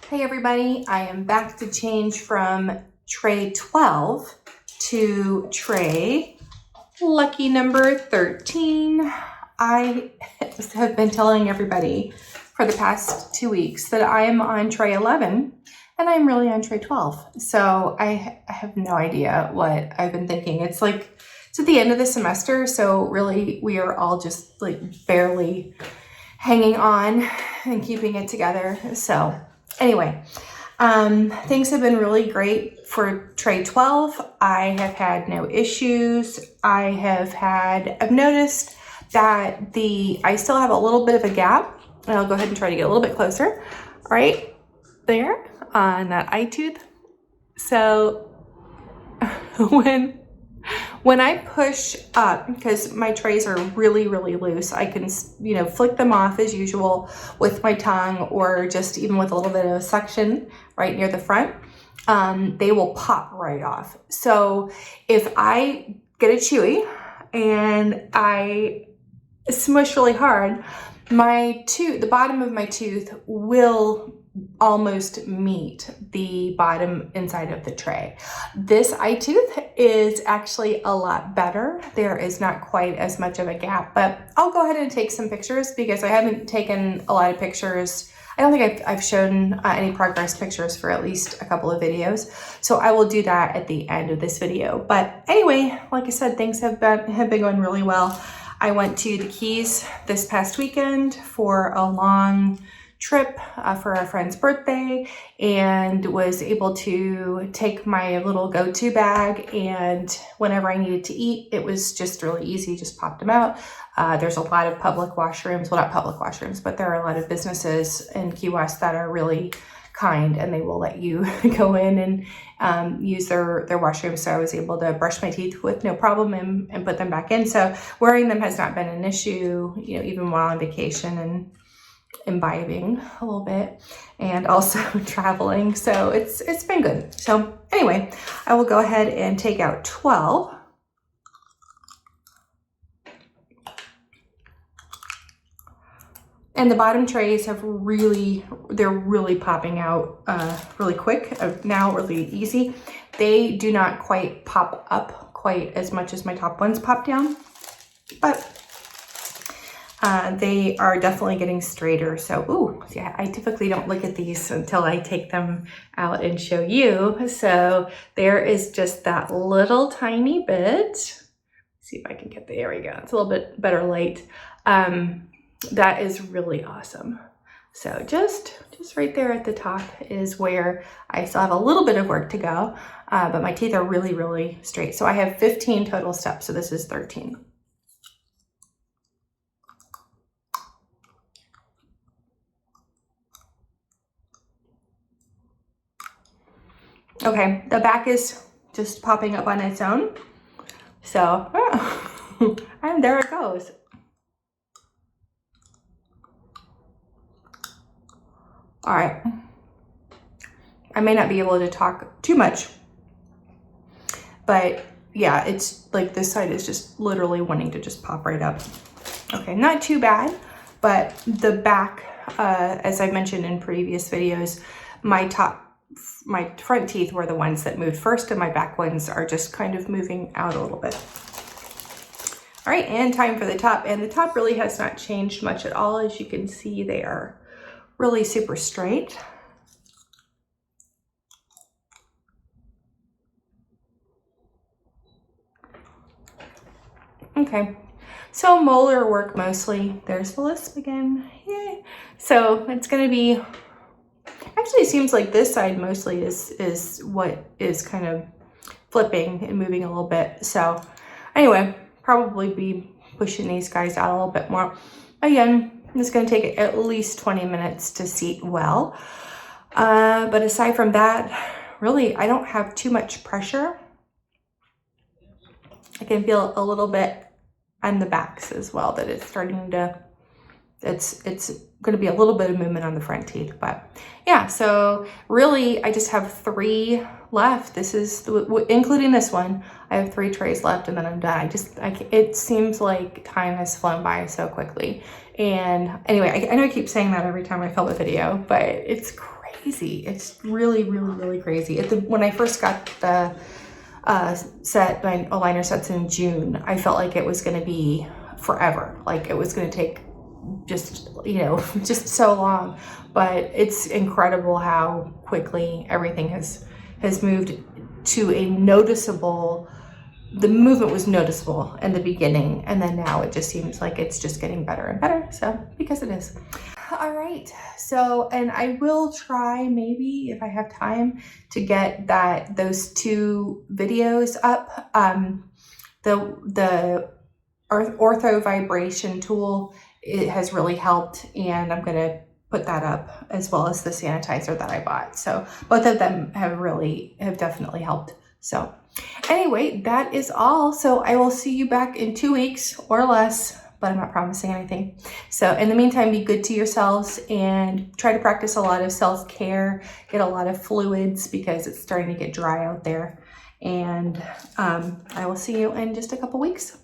Hey everybody, I am back to change from tray 12 to tray lucky number 13. I have been telling everybody for the past 2 weeks that I am on tray 11 and I'm really on tray 12. So I have no idea what I've been thinking. It's at the end of the semester, so really we are all just like barely hanging on and keeping it together. So anyway, things have been really great for tray 12. I have had no issues. I've noticed that I still have a little bit of a gap, and I'll go ahead and try to get a little bit closer, right there on that eye tooth. So when I push up, because my trays are really, really loose, I can, flick them off as usual with my tongue or just even with a little bit of a suction right near the front. They will pop right off. So if I get a chewy and I smush really hard, the bottom of my tooth will almost meet the bottom inside of the tray. This eye tooth is actually a lot better. There is not quite as much of a gap, but I'll go ahead and take some pictures because I haven't taken a lot of pictures. I don't think I've shown any progress pictures for at least a couple of videos. So I will do that at the end of this video. But anyway, like I said, things have been going really well. I went to the Keys this past weekend for a long trip for a friend's birthday and was able to take my little go-to bag, and whenever I needed to eat, it was just really easy, just popped them out. There's a lot of public washrooms, well, not public washrooms, but there are a lot of businesses in Key West that are really kind and they will let you go in and use their washrooms. So I was able to brush my teeth with no problem and put them back in. So wearing them has not been an issue, even while on vacation and imbibing a little bit and also traveling. So it's been good. So anyway, I will go ahead and take out 12. And the bottom trays they're really popping out really quick, now really easy. They do not quite pop up quite as much as my top ones pop down, but they are definitely getting straighter. So, yeah, I typically don't look at these until I take them out and show you. So there is just that little tiny bit. Let's see if I can get there we go. It's a little bit better light. That is really awesome. So just right there at the top is where I still have a little bit of work to go, but my teeth are really, really straight. So I have 15 total steps. So this is 13. Okay, the back is just popping up on its own. So, and there it goes. All right. I may not be able to talk too much, but yeah, it's like this side is just literally wanting to just pop right up. Okay, not too bad, but the back, as I mentioned in previous videos, my front teeth were the ones that moved first and my back ones are just kind of moving out a little bit. All right, and time for the top. And the top really has not changed much at all. As you can see, they are really super straight. Okay, so molar work mostly. There's the lisp again. Yay. So it's gonna be, actually seems like this side mostly is what is kind of flipping and moving a little bit. So anyway, probably be pushing these guys out a little bit more. Again, it's going to take at least 20 minutes to seat well. But aside from that, really, I don't have too much pressure. I can feel a little bit on the backs as well that it's starting to, it's going to be a little bit of movement on the front teeth. But yeah, so really, I just have 3 left. This is, including this one, I have 3 trays left and then I'm done. It seems like time has flown by so quickly. And anyway, I know I keep saying that every time I film a video, but it's crazy crazy. It's really, really, really crazy. When I first got the set, my aligner sets in June, I felt like it was going to be forever. Like it was going to take just, you know, just so long. But it's incredible how quickly everything has moved to a noticeable, the movement was noticeable in the beginning, and then now it just seems like it's just getting better and better. So, because it is. All right, so, and I will try, maybe if I have time, to get those 2 videos up. The ortho vibration tool, it has really helped, and I'm gonna put that up, as well as the sanitizer that I bought. So both of them have definitely helped. So anyway, that is all. So I will see you back in 2 weeks or less, but I'm not promising anything. So in the meantime, be good to yourselves and try to practice a lot of self-care, get a lot of fluids because it's starting to get dry out there. And I will see you in just a couple weeks.